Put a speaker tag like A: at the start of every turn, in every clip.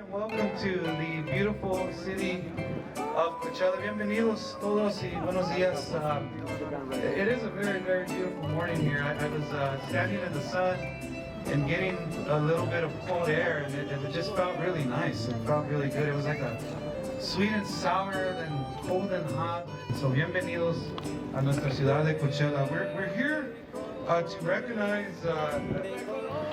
A: and welcome to the beautiful city of Coachella. Bienvenidos todos y buenos días. It is a very, very beautiful morning here. I was standing in the sun and getting a little bit of cold air, and it just felt really nice. It felt really good. It was like a sweet and sour, then cold and hot. So bienvenidos a nuestra ciudad de Coachella. We're here to recognize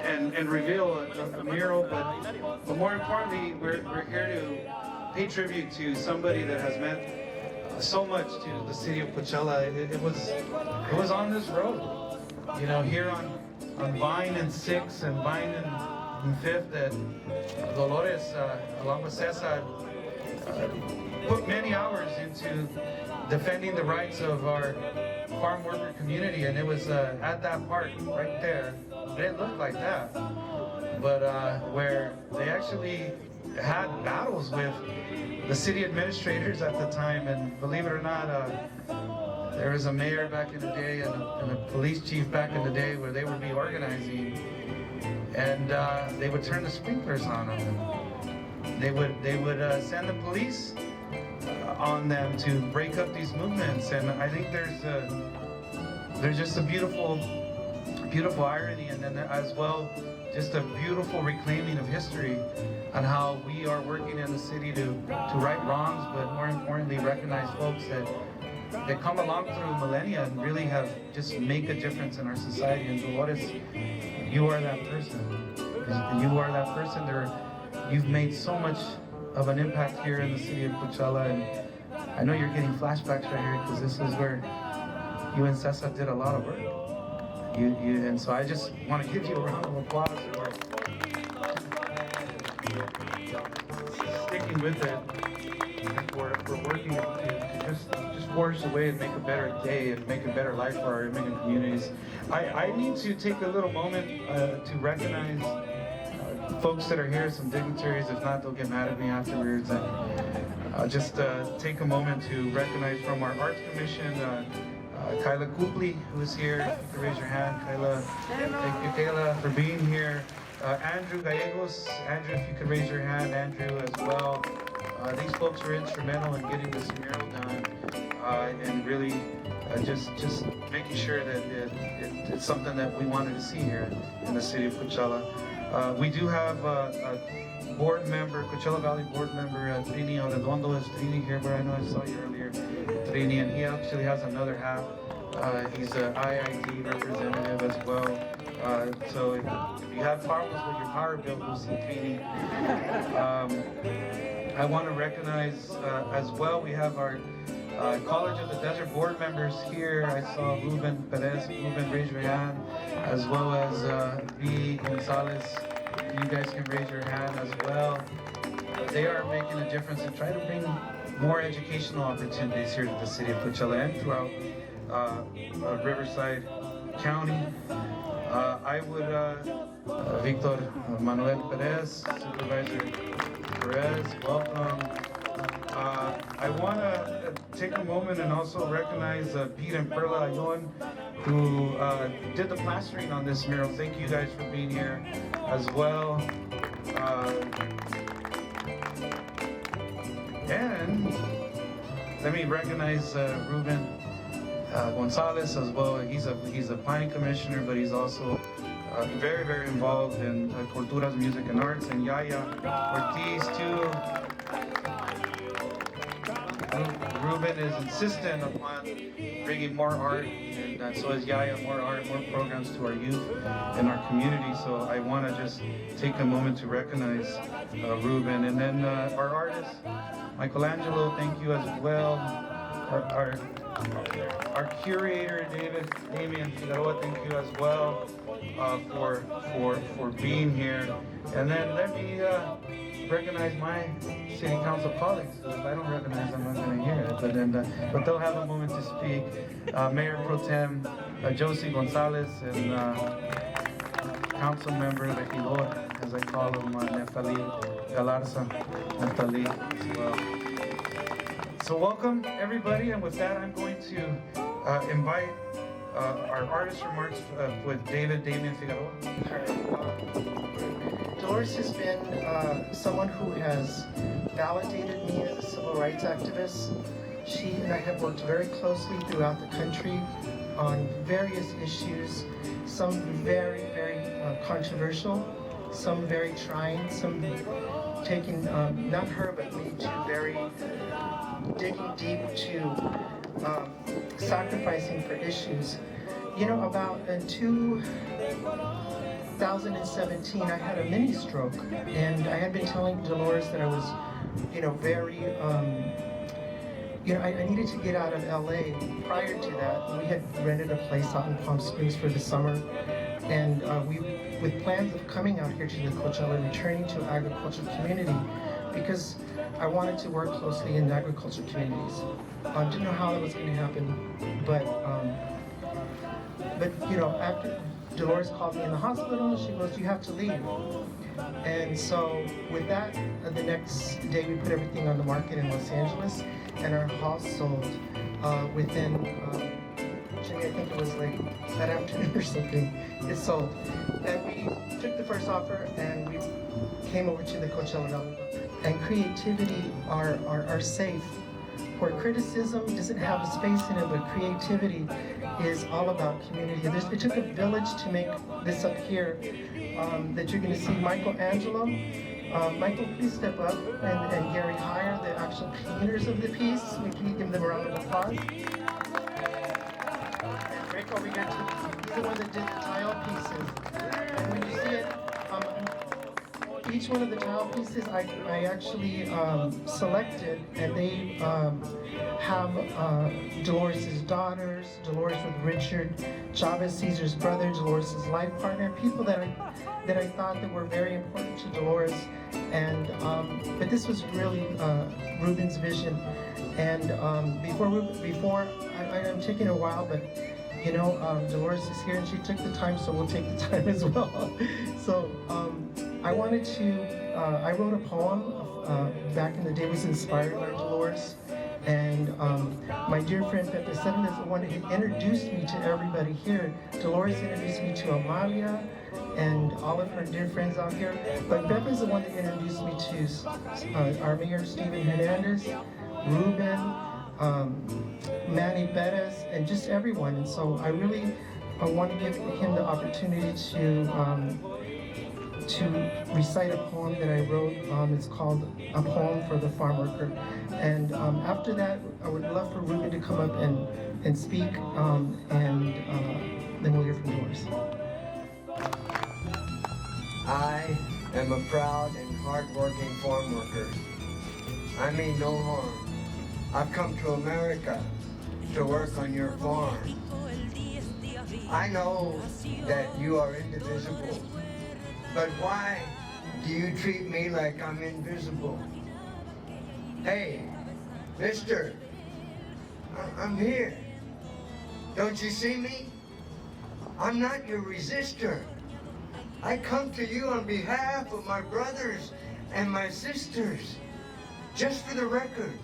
A: and reveal a mural, but more importantly, we're here to pay tribute to somebody that has meant so much to the city of Coachella. It was on this road, you know, here on Vine and 6th and Vine and 5th, that Dolores, along with Cesar, put many hours into defending the rights of our farm worker community, and it was at that park right there. It didn't look like that, but where they actually had battles with the city administrators at the time, and believe it or not, there was a mayor back in the day and a police chief back in the day where they would be organizing, and they would turn the sprinklers on them. They would send the police on them to break up these movements, and I think there's just a beautiful irony, and then as well just a beautiful reclaiming of history on how we are working in the city to right wrongs, but more importantly recognize folks that come along through millennia and really have just make a difference in our society. And Dolores, you are that person. You are that person. You've made so much of an impact here in the city of Coachella, and I know you're getting flashbacks right here because this is where you and Cesar did a lot of work. And so I just want to give you a round of applause for sticking with it and for working to just forge the way and make a better day and make a better life for our immigrant communities. I need to take a little moment to recognize folks that are here, some dignitaries. If not, they'll get mad at me afterwards. And just take a moment to recognize from our Arts Commission, Kyla Kupli, who's here. If you could raise your hand, Kyla. Thank you, Kyla, for being here. Andrew Gallegos. Andrew, if you could raise your hand, Andrew, as well. These folks were instrumental in getting this mural done, and really just making sure that it's something that we wanted to see here in the city of Coachella. We do have a board member, Coachella Valley board member, Trini Arredondo. Is Trini here? But I know I saw you earlier, Trini, and he actually has another hat. He's an IID representative as well. So if you have problems with your power bill, we'll see Trini. I want to recognize as well, we have our College of the Desert board members here. I saw Ruben Perez. Ruben, raise your hand, as well as V. Gonzalez. You guys can raise your hand as well. They are making a difference and trying to bring more educational opportunities here to the city of Coachella and throughout Riverside County. I would, Victor Manuel Perez, Supervisor Perez, welcome. I want to take a moment and also recognize Pete and Perla Ayon, who did the plastering on this mural. Thank you guys for being here as well. And let me recognize Ruben Gonzalez as well. He's a planning commissioner, but he's also very, very involved in Culturas, Music and Arts, and Yaya Ortiz too. Ruben is insistent upon bringing more art, and so is Yaya, more art, more programs to our youth and our community. So I want to just take a moment to recognize Ruben. And then our artist, Michelangelo, thank you as well. Our curator, Damien Figueroa, thank you as well for being here. And then let me recognize my city council colleagues. If I don't recognize them, I'm not going to hear it. But they'll have a moment to speak. Mayor Pro Tem Josie Gonzalez, and Council Member Regidor, as I call him, Neftali Galarza, Neftali as well. So welcome everybody, and with that I'm going to invite our artist remarks with Damien Figueroa.
B: Dolores has been someone who has validated me as a civil rights activist. She and I have worked very closely throughout the country on various issues, some very, very controversial, some very trying, some taking, not her, but me to very digging deep to sacrificing for issues. You know, about in 2017, I had a mini stroke, and I had been telling Dolores that I was, you know, very, you know, I needed to get out of LA. Prior to that, we had rented a place out in Palm Springs for the summer, and we, with plans of coming out here to the Coachella, returning to an agricultural community, because I wanted to work closely in agricultural communities. Didn't know how that was going to happen, but you know, after Dolores called me in the hospital, she goes, "You have to leave." And so with that, the next day we put everything on the market in Los Angeles, and our house sold within, Jimmy, I think it was like that afternoon or something, it sold. And we took the first offer and we came over to the Coachella. And creativity are safe. Where criticism doesn't have a space in it, but creativity is all about community. It took a village to make this up here that you're going to see Michelangelo. Michael, please step up, and Gary Heyer, the actual painters of the piece. We can give them a round of applause. And Rick over here, he's the one that did the tile pieces. And when you see it, each one of the tile pieces I actually selected, and they have Dolores' daughters, Dolores with Richard, Chavez, Caesar's brother, Dolores' life partner, people that I thought that were very important to Dolores. And but this was really Ruben's vision. And I'm taking a while, but you know, Dolores is here and she took the time, so we'll take the time as well. So I wanted to, I wrote a poem back in the day, was inspired by Dolores. And my dear friend Pepe Seven is the one who introduced me to everybody here. Dolores introduced me to Amalia and all of her dear friends out here. But Pepe is the one that introduced me to our mayor, Stephen Hernandez, Ruben, Manny Perez, and just everyone. And so I really want to give him the opportunity to recite a poem that I wrote. It's called A Poem for the Farm Worker. And after that, I would love for Ruben to come up and speak, and then we'll hear from Dolores.
C: I am a proud and hard-working farm worker. I mean no harm. I've come to America to work on your farm. I know that you are indivisible, but why do you treat me like I'm invisible? Hey, mister, I'm here. Don't you see me? I'm not your resistor. I come to you on behalf of my brothers and my sisters. Just for the record,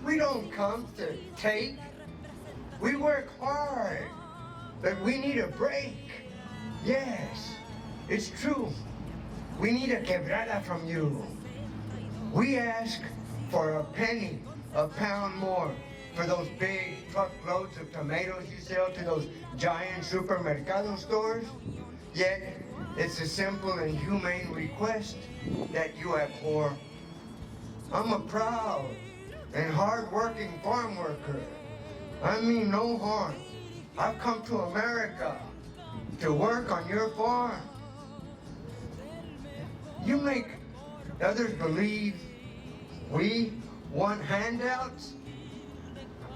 C: we don't come to take. We work hard, but we need a break. Yes, it's true. We need a quebrada from you. We ask for a penny, a pound more for those big truckloads of tomatoes you sell to those giant supermercado stores. Yet, it's a simple and humane request that you abhor. I'm a proud and hard-working farm worker. I mean no harm. I've come to America to work on your farm. You make others believe we want handouts.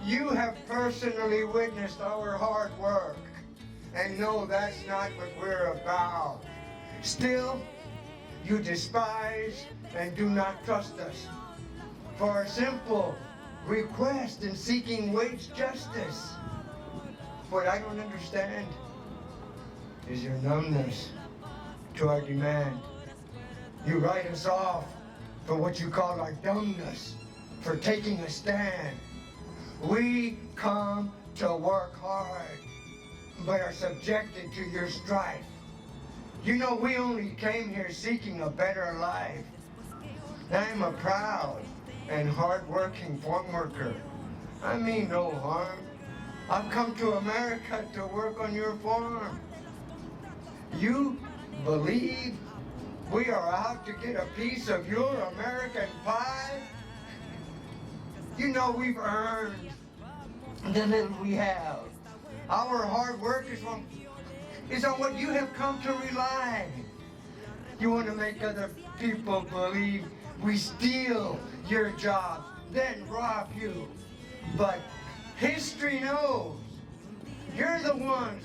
C: You have personally witnessed our hard work and know that's not what we're about. Still, you despise and do not trust us for our simple request in seeking wage justice. What I don't understand is your numbness to our demand. You write us off for what you call our dumbness, for taking a stand. We come to work hard, but are subjected to your strife. You know, we only came here seeking a better life. I am a proud and hard-working farm worker. I mean no harm. I've come to America to work on your farm. You believe we are out to get a piece of your American pie? You know we've earned the little we have. Our hard work is on what you have come to rely. You want to make other people believe we steal your jobs, then rob you. But history knows you're the ones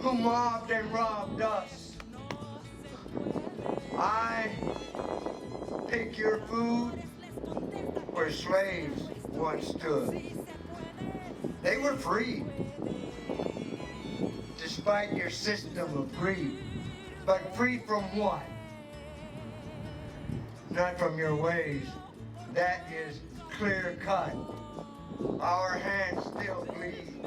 C: who mobbed and robbed us. I pick your food where slaves once stood. They were free, despite your system of greed. But free from what? Not from your ways. That is clear cut. Our hands still bleed.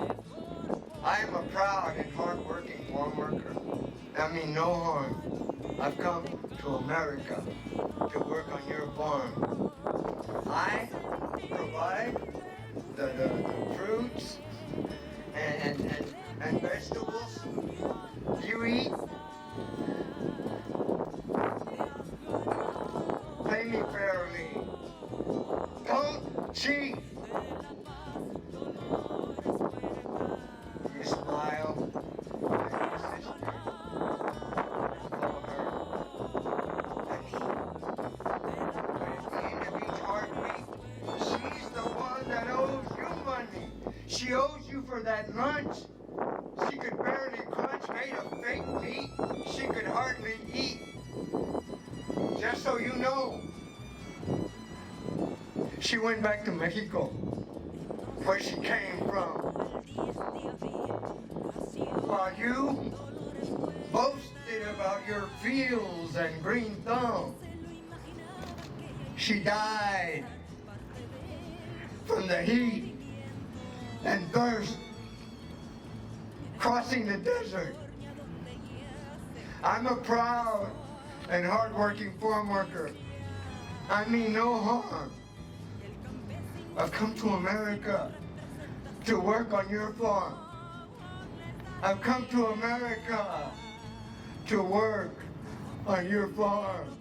C: I am a proud and hard-working farm worker. I mean no harm. I've come to America to work on your farm. I provide the fruits and vegetables you eat. Pay me fairly. Don't cheat. You smile at your sister. Follow her. And at the end of each heartbeat, she's the one that owes you money. She owes you for that lunch. She could barely crunch, made of fake meat. She could hardly eat. Just so you know, she went back to Mexico, where she came from. While you boasted about your fields and green thumb, she died from the heat and thirst, crossing the desert. I'm a proud and hard-working farm worker. I mean no harm. I've come to America to work on your farm. I've come to America to work on your farm.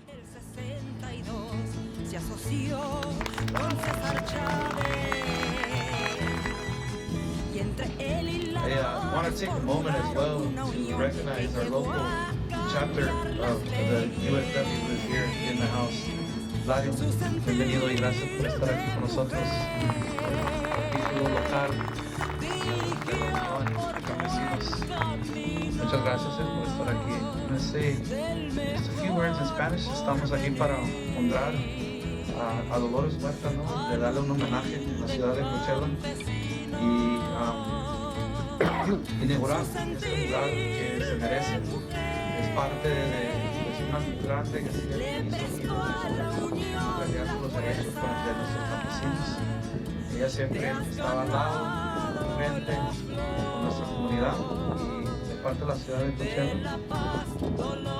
A: I want to take a moment as well to recognize our local chapter of the UFW who is here in the house. Vladio, bienvenido y gracias por estar aquí con nosotros. Título local de los campesinos. Muchas gracias por estar aquí. I'm going to say just a few words in Spanish. Estamos aquí para honrar a Dolores Huerta, ¿no? De darle un homenaje en la ciudad de Coachella y inaugurar este mural que se merece. Es parte de una grande que sigue peleando los derechos de nuestros campesinos. Ella siempre estaba al lado, frente con nuestra comunidad y de parte de la ciudad de Coachella.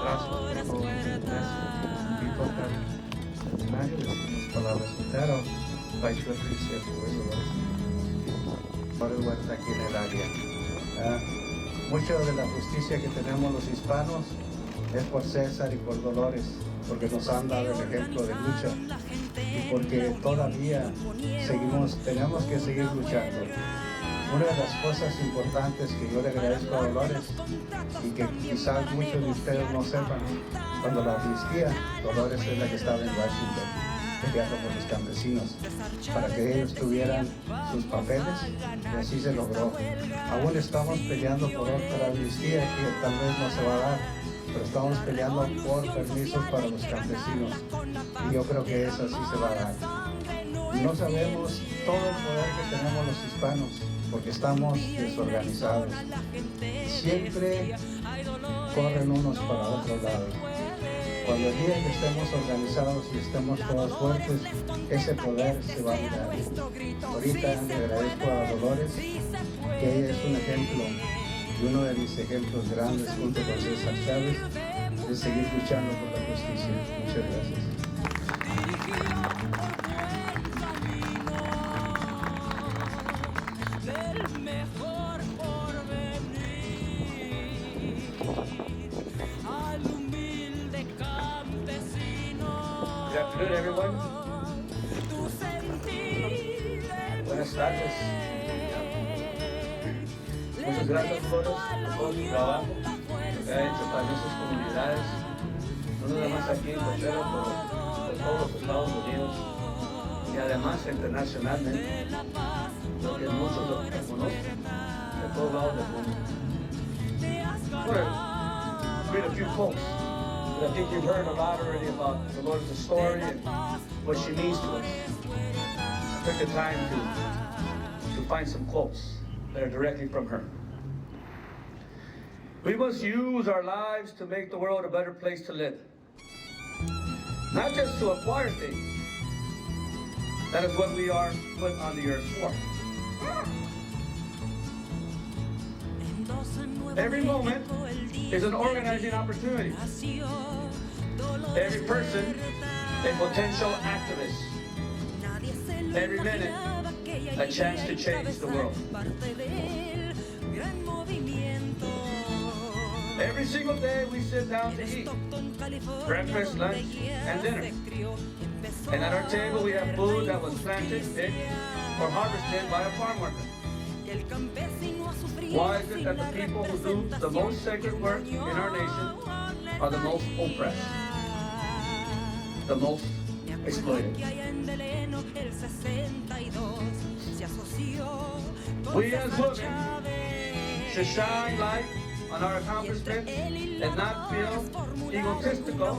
A: Gracias por todo eso. Invito a el escenario y decir unas palabras. Pero, para yo apreciar por eso,
D: Dolores Huerta aquí en el área. Mucho de la justicia que tenemos los hispanos es por César y por Dolores, porque nos han dado el ejemplo de lucha y porque todavía tenemos que seguir luchando. Una de las cosas importantes que yo le agradezco a Dolores y que quizás muchos de ustedes no sepan, cuando la amnistía, Dolores es la que estaba en Washington peleando por los campesinos para que ellos tuvieran sus papeles y así se logró. Aún estamos peleando por otra amnistía que tal vez no se va a dar, pero estamos peleando por permisos para los campesinos y yo creo que esa sí se va a dar. No sabemos todo el poder que tenemos los hispanos porque estamos desorganizados. Siempre corren unos para otro lado. Cuando el día que estemos organizados y estemos todos fuertes, ese poder se va a dar. Ahorita le agradezco a Dolores, que ella es un ejemplo Y uno de mis ejemplos grandes junto con César Chávez es seguir luchando por la justicia. Muchas gracias.
E: Good afternoon, everyone. Buenas tardes. Muchas gracias, Dolores, por todo su trabajo que ha hecho para nuestras comunidades, no nada más aquí en Coachella, pero por todos los Estados Unidos y además internacionalmente, porque muchos lo conocen de todos lados del mundo. I want to read a few quotes. I think you've heard a lot already about Dolores' story and what she means to us. I took the time to find some quotes that are directly from her. We must use our lives to make the world a better place to live. Not just to acquire things. That is what we are put on the earth for. Every moment is an organizing opportunity. Every person, a potential activist. Every minute, a chance to change the world. Every single day we sit down to eat. Breakfast, lunch, and dinner. And at our table we have food that was planted, picked, or harvested by a farm worker. Why is it that the people who do the most sacred work in our nation are the most oppressed, the most exploited? We as women should shine light on our accomplishments and not feel egotistical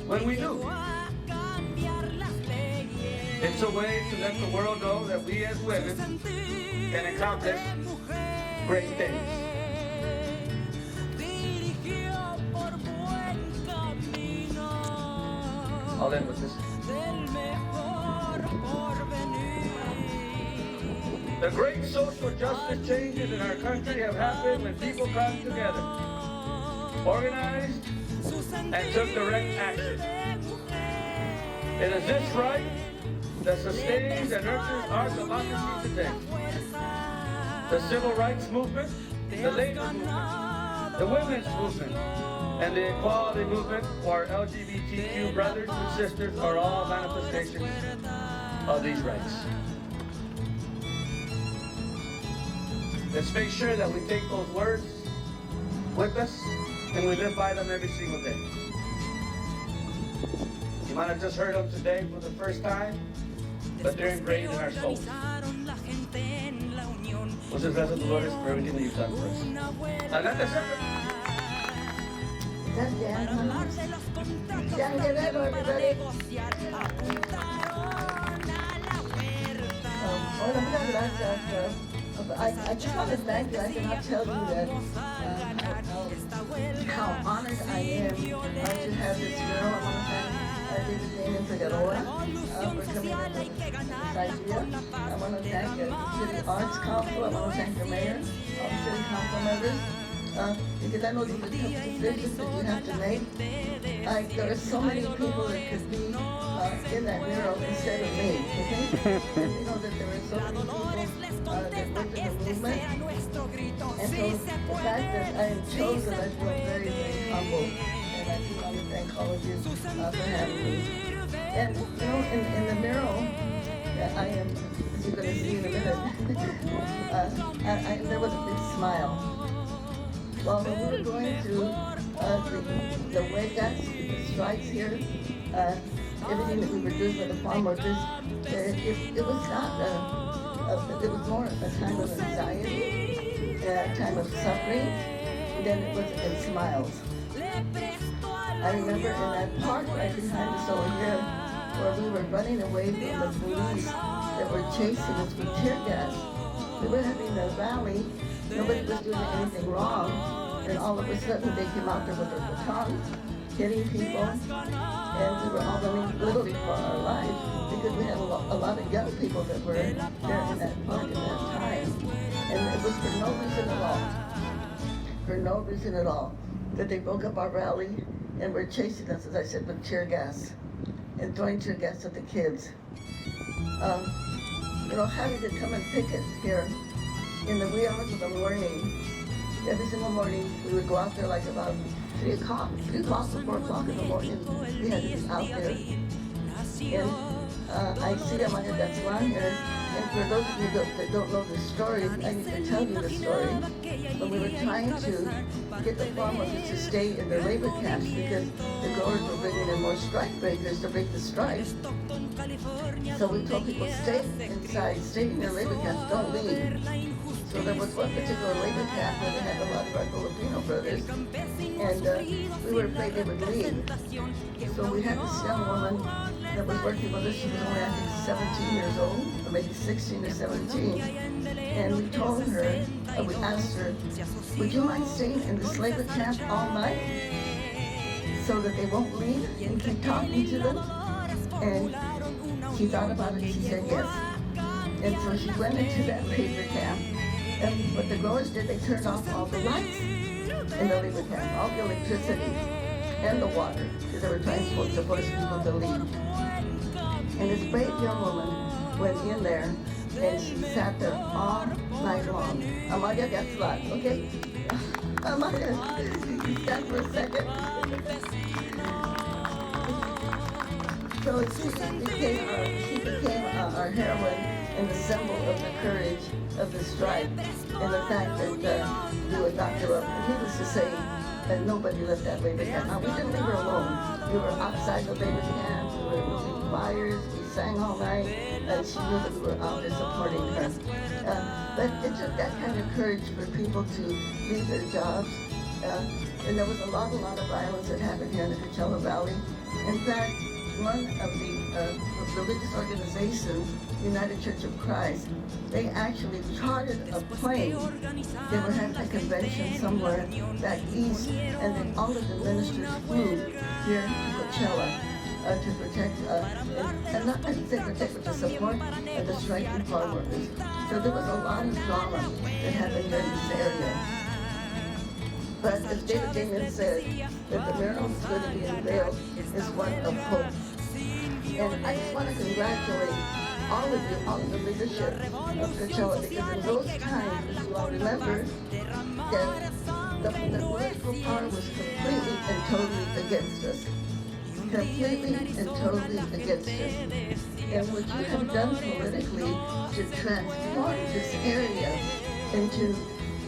E: when we do. It's a way to let the world know that we as women can accomplish great things. I'll end with this. The great social justice changes in our country have happened when people come together, organized, and took direct action. It is this right that sustains and nurtures our democracy today. The civil rights movement, the labor movement, the women's movement, and the equality movement for our LGBTQ brothers and sisters are all manifestations of these rights. Let's make sure that we take those words with us and we live by them every single day. You might have just heard them today for the first time, but they're engraved in our souls. Muchas gracias, Dolores, for everything that you've done for us. Adelante, siempre.
F: Hola, muchas gracias. I just want to thank you. I cannot tell you that how honored I am to have this girl. I want to thank David Dane for Dolores for coming up with this idea. I want to thank the City Arts Council. I want to thank the mayor, all the city council members. Because I know these are tough decisions that you have to make. There are so many people that could be in that mural instead of me. Okay? You know that there are so many people that work in the movement. And so the fact that I am chosen, I feel very, very humble. And I do want to thank all of you for having me. And you know, in the mural, I am, as you're going to see in a minute, there was a big smile. Well, when we were going through the huelgas, the strikes here, everything that we were doing for the farm workers, it was not it was more a time of anxiety, a time of suffering, than it was in smiles. I remember in that park right behind us over here, where we were running away from the police that were chasing us with tear gas. We were having a rally. Nobody was doing anything wrong, and all of a sudden they came out there with their batons, hitting people, and we were all running literally for our lives because we had a lot of young people that were there in that park at that time, and it was for no reason at all. for no reason at all. That they broke up our rally and were chasing us, as I said, with tear gas and throwing tear gas at the kids. Having to come and picket here in the wee hours of the morning. Every single morning, we would go out there like about 3 o'clock to 4 o'clock in the morning. We had to be out there. And I see Amaya that's on here. And for those of you that don't know the story, I need to tell you the story. When we were trying to get the farm workers to stay in their labor camps because the growers were bringing in more strike breakers to break the strike. So we told people, stay inside, stay in your labor camps, don't leave. So there was one particular labor camp where they had a lot of our Filipino brothers, and we were afraid they would leave. So we had this young woman that was working with us. She was only, I think, 17 years old, or maybe 16 or 17. And we told her, we asked her, would you mind staying in this labor camp all night so that they won't leave and keep talking to them? And she thought about it, she said yes. And so she went into that labor camp. And what the growers did, they turned off all the lights in the labor camp, all the electricity and the water, because they were trying to force people to leave. And this brave young woman went in there, and she sat there all night long. Amaya gets lot, okay? Amaya, you stand for a second. So she became our heroine and the symbol of the courage of the strike, and the fact that we would back her up. And needless to say, that nobody left that labor camp. Now, we didn't leave her alone. We were outside the labor camp, we were moving fires, we sang all night, and she knew that we were out there supporting her. But it took that kind of courage for people to leave their jobs. And there was a lot of violence that happened here in the Coachella Valley. In fact, one of the religious organizations, United Church of Christ, they actually chartered a plane. They were having a convention somewhere back east, and then all of the ministers flew here to Coachella to protect, and not to say protect, but to support the striking farm workers. So there was a lot of drama that happened here in this area. But as David Damon said, that the mural is going to be unveiled is one of hope. And I just want to congratulate all of you, all of the leadership of Coachella, because in those times, as you all remember, that the political power was completely and totally against us. Completely and totally against us. And what you have done politically to transform this area into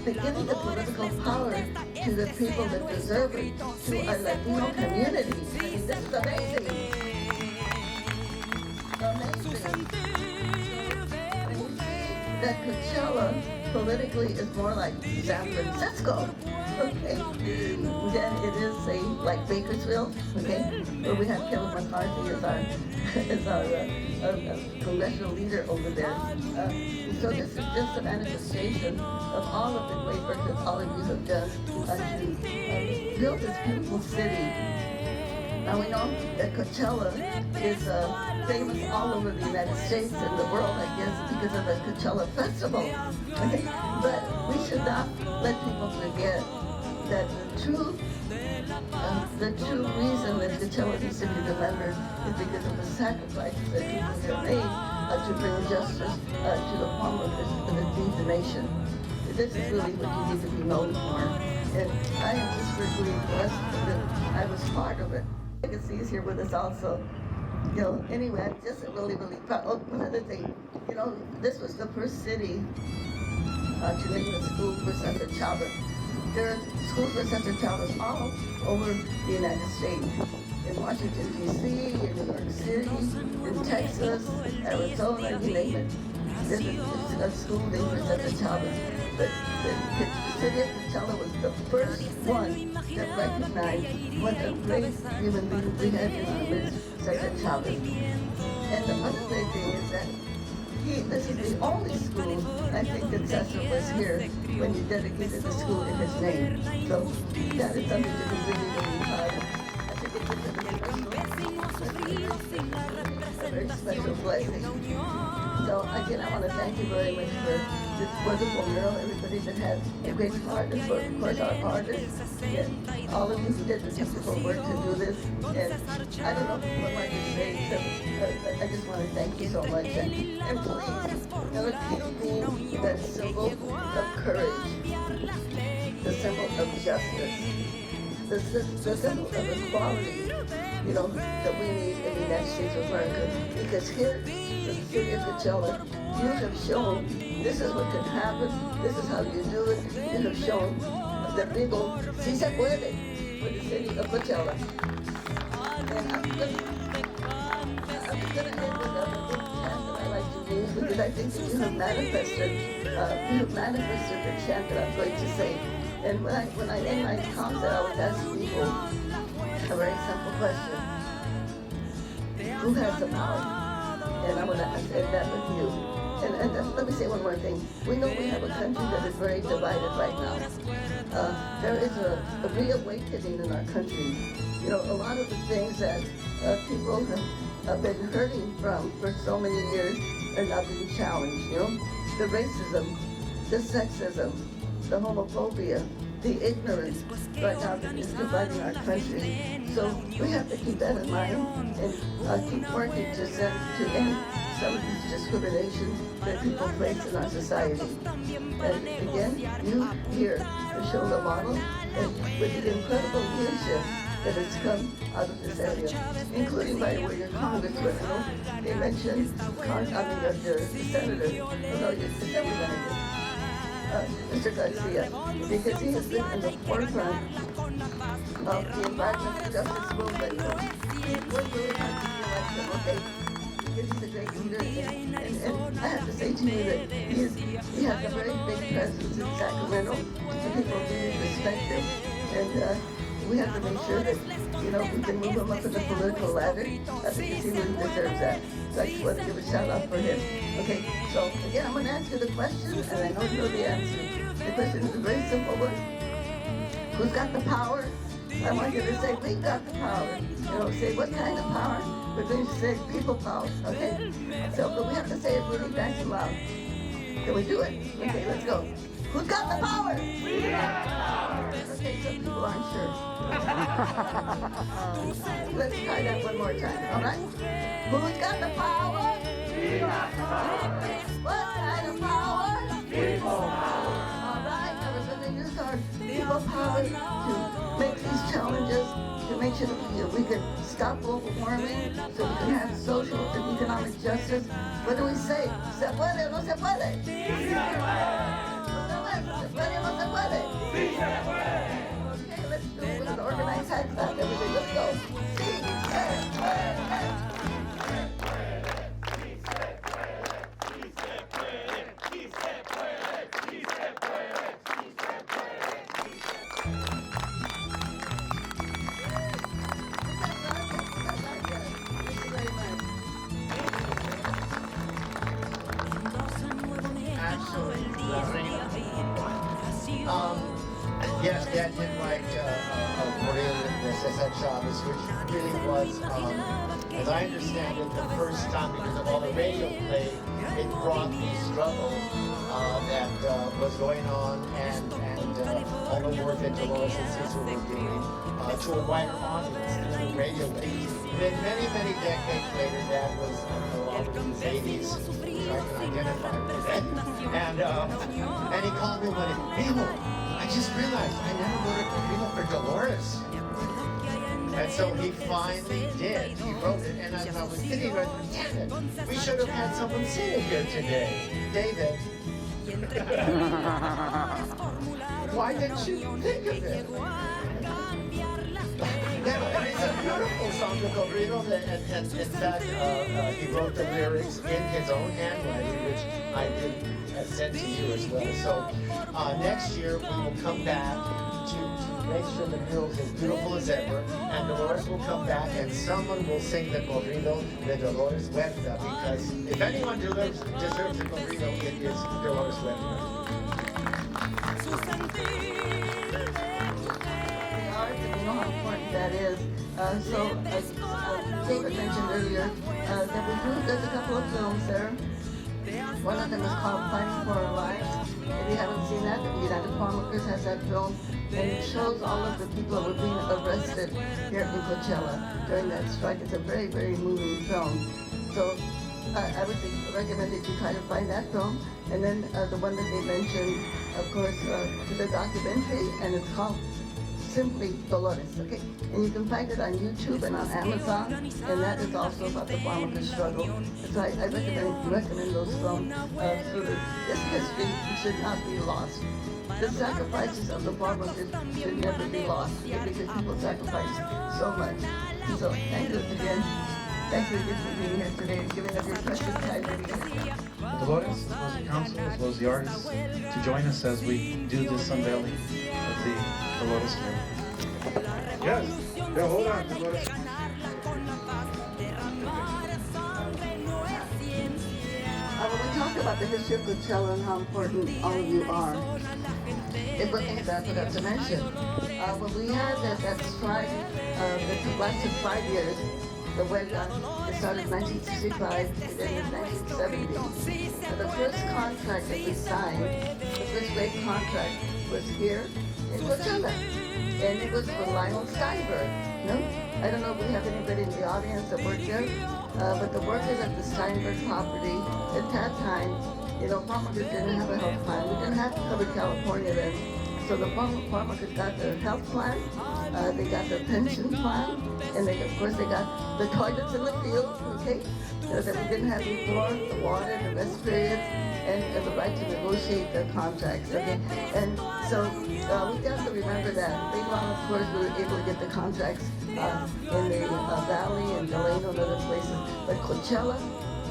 F: giving the political power to the people that deserve it, to our Latino community. I mean, this is amazing. Amazing. That Coachella politically is more like San Francisco, okay, than it is, say, like Bakersfield, okay, where we have Kevin McCarthy as our congressional leader over there. So this is just a manifestation of all of the great work that all of you have done to build this beautiful city. Now we know that Coachella is famous all over the United States and the world, I guess, because of the Coachella Festival. Okay? But we should not let people forget that the true reason that Coachella needs to be remembered is because of the sacrifices that people have made to bring justice to the farm workers and to feed the nation. This is really what you need to be known for. And I am just really blessed that I was part of it. Legacy is here with us also. Anyway, I'm just really proud. Oh, another thing, this was the first city to name a school for Santa Chava. There are schools for Santa Chavas all over the United States. In Washington, D.C., in New York City, in Texas, Arizona, you name it. There's a school named for Santa Chavas. But the city of Coachella was the first one that recognized what a great human being we had in our midst, Santa Chavas. And the other great thing is that this is the only school, I think, that Cesar was here when you dedicated the school in his name. So that is something to be really, really proud of. I think it's just a very special blessing. So again, I want to thank you very much for this wonderful mural. Everybody that had a great part, of course, our artists, and all of you who did the difficult work to do this. And I don't know what more to say, except I just want to thank you so much. And please, never keep that symbol of courage, the symbol of justice, the symbol of equality, you know, that we need in the United States of America. Because here, in the city of Coachella, you have shown this is what can happen, this is how you do it. You have shown the legal, si se puede, for the city of Coachella. And I'm gonna end with a big chant that I like to use, because I think that you have manifested the chant that I'm going to say. And when I end my concert, I would ask people a very simple question. Who has the power? And I'm going to end that with you. And let me say one more thing. We know we have a country that is very divided right now. There is a reawakening in our country. You know, a lot of the things that people have been hurting from for so many years are now being challenged. You know, the racism, the sexism, the homophobia, the ignorance right now that is dividing our country. So we have to keep that in mind and keep working to end some of this discrimination that people face in our society. And again, you here have shown a model, and with the incredible leadership that has come out of this area, including, by the way, your congressman. You know, they mentioned the senator, the representative. Mr. Garcia, because he has been in the forefront of the environmental justice movement. He worked really hard to be elected, okay? Because he's a great leader, and I have to say to you that he has a very big presence in Sacramento, and people really respect him, and we have to make sure that, you know, we can move him up in the political ladder, because he really deserves that. So I just want to give a shout out for him. Okay, so again, I'm going to ask you the question, and I know you know the answer. The question is a very simple one. Who's got the power? I want you to say, we got the power. You know, say what kind of power? We're going to say people power, okay? So, but we have to say it really nice and loud. Can we do it? Okay, let's go. Who's got the power? We got the power. Okay, some people aren't sure. Let's try that one more time, all right? Who's got the power? We got the power. What kind of power? People power. All right, now we're going to use our people power to make these challenges, to make sure that we can stop global warming, so we can have social and economic justice. What do we say? ¿Se puede o no se puede? Sí se puede. ¿Se puede o no se puede? Sí se puede. Okay, let's do it with an organized high clap, everybody. Let's go. Sí se puede.
G: Yes, Dad did write Mural de Cesar Chavez, which really was, as I understand it, the first time, because of all the radio play, it brought the struggle that was going on and all the work that Dolores and Cesar were doing to a wider audience through radio waves. Then many decades later, Dad was all in his 80s, which I can identify with. And he called me one day, Primo, I just realized I never wrote a Primo for Dolores. And so he finally did. He wrote it, and as I was sitting right there, damn it, we should have had someone sing it here today. David. Why didn't you think of it? It's a beautiful song, the corrido, and in fact, he wrote the lyrics in his own handwriting, which I did send to you as well. So next year we will come back to make sure the mural's as beautiful as ever, and Dolores will come back and someone will sing the corrido de Dolores Huerta, because if anyone deserves a corrido, it is Dolores Huerta. You know how important that is. So, as David mentioned earlier,
F: there's a couple of films there. One of them is called Fighting for Our Lives. If you haven't seen that, the United Farm Workers has that film, and it shows all of the people who were being arrested here in Coachella during that strike. It's a very, very moving film. So I would recommend that you try to find that film. And then the one that they mentioned, of course, the documentary, and it's called simply Dolores, okay? And you can find it on YouTube and on Amazon, and that is also about the farm worker struggle. So I recommend those films so that this history should not be lost. The sacrifices of the farm workers should never be lost, okay? Because people sacrifice so much. So thank you again. Thank you again for being here today and giving us your precious time to be here.
A: Dolores, as well as the council, as well as the artists, to join us as we do this unveiling of the Dolores Mural. Yes. Yeah, hold on, Dolores.
F: When we talk about the history of Coachella and how important all of you are, it's one thing that I forgot to mention. When we had that strike that lasted 5 years, the Huerta, it started in 1965 and then in 1970. The first contract that we signed, the first great contract, was here in Coachella. And it was for Lionel Steinberg. No? I don't know if we have anybody in the audience that worked there, but the workers at the Steinberg property at that time, you know, farm workers didn't have a health plan. We didn't have to cover California then. So the farm workers got their health plan, they got their pension plan, and of course they got the toilets in the field, okay, that we didn't have before, the water, the rest periods, and the right to negotiate the contracts, okay? And so we have to remember that. Later on, of course, we were able to get the contracts in the Valley and Delano and other places, but Coachella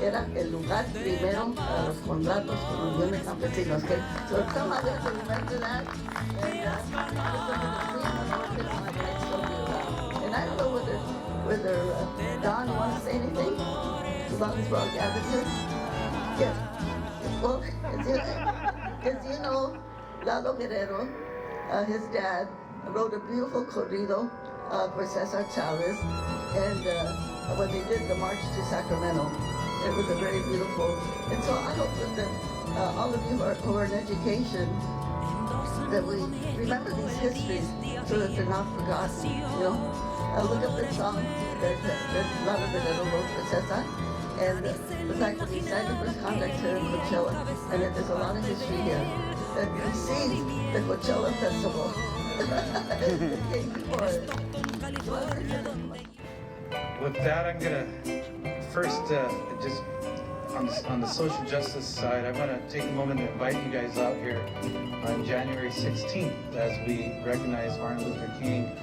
F: era el lugar primero para los contratos con los bienes campesinos, okay? So somebody has to remember that, and I don't know whether Don wants to say anything, as long as we're all gathered here. Yes. Well, as you know, Lalo Guerrero, his dad, wrote a beautiful corrido for Cesar Chavez, and when they did the March to Sacramento, it was a very beautiful. And so I hope that all of you who are in education, that we remember these histories so that they're not forgotten. You know, look up the song that Lalo Guerrero wrote for Cesar. And the fact that we signed the first contract here in Coachella, and that there's a lot of history here, that precedes the Coachella Festival. Thank you for it.
A: With that, I'm gonna first just on the social justice side, I want to take a moment to invite you guys out here on January 16th as we recognize Martin Luther King.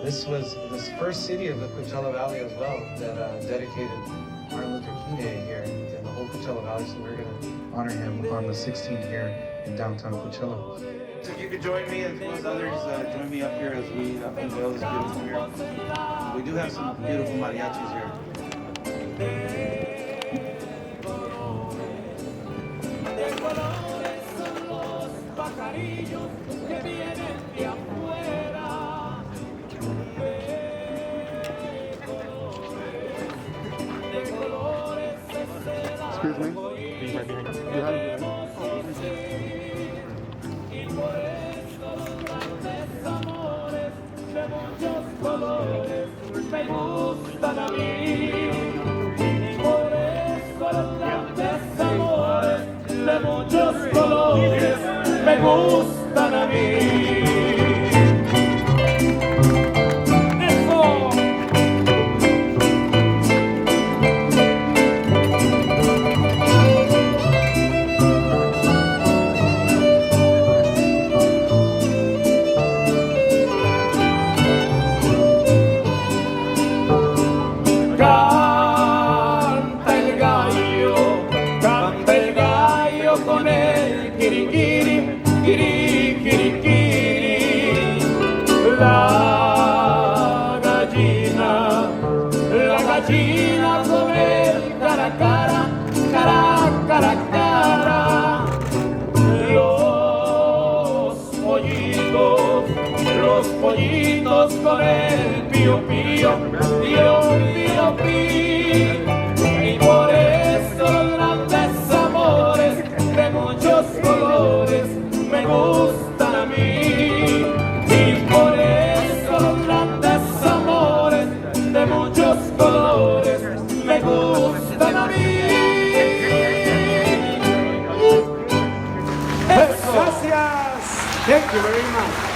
A: This was the first city of the Coachella Valley as well that dedicated Martin Luther King Day here in the whole Coachella Valley, so we're going to honor him on the 16th here in downtown Coachella. So if you could join me, as well as others, join me up here as we unveil this beautiful mural. We do have some beautiful mariachis here.
H: Excuse me? You have
I: me gustan a mí, por eso los grandes amores de muchos colores me gustan a mí. Gallina con él cara a cara, cara a cara. Los pollitos con él pío pío, pío pío pío. Thank you very much.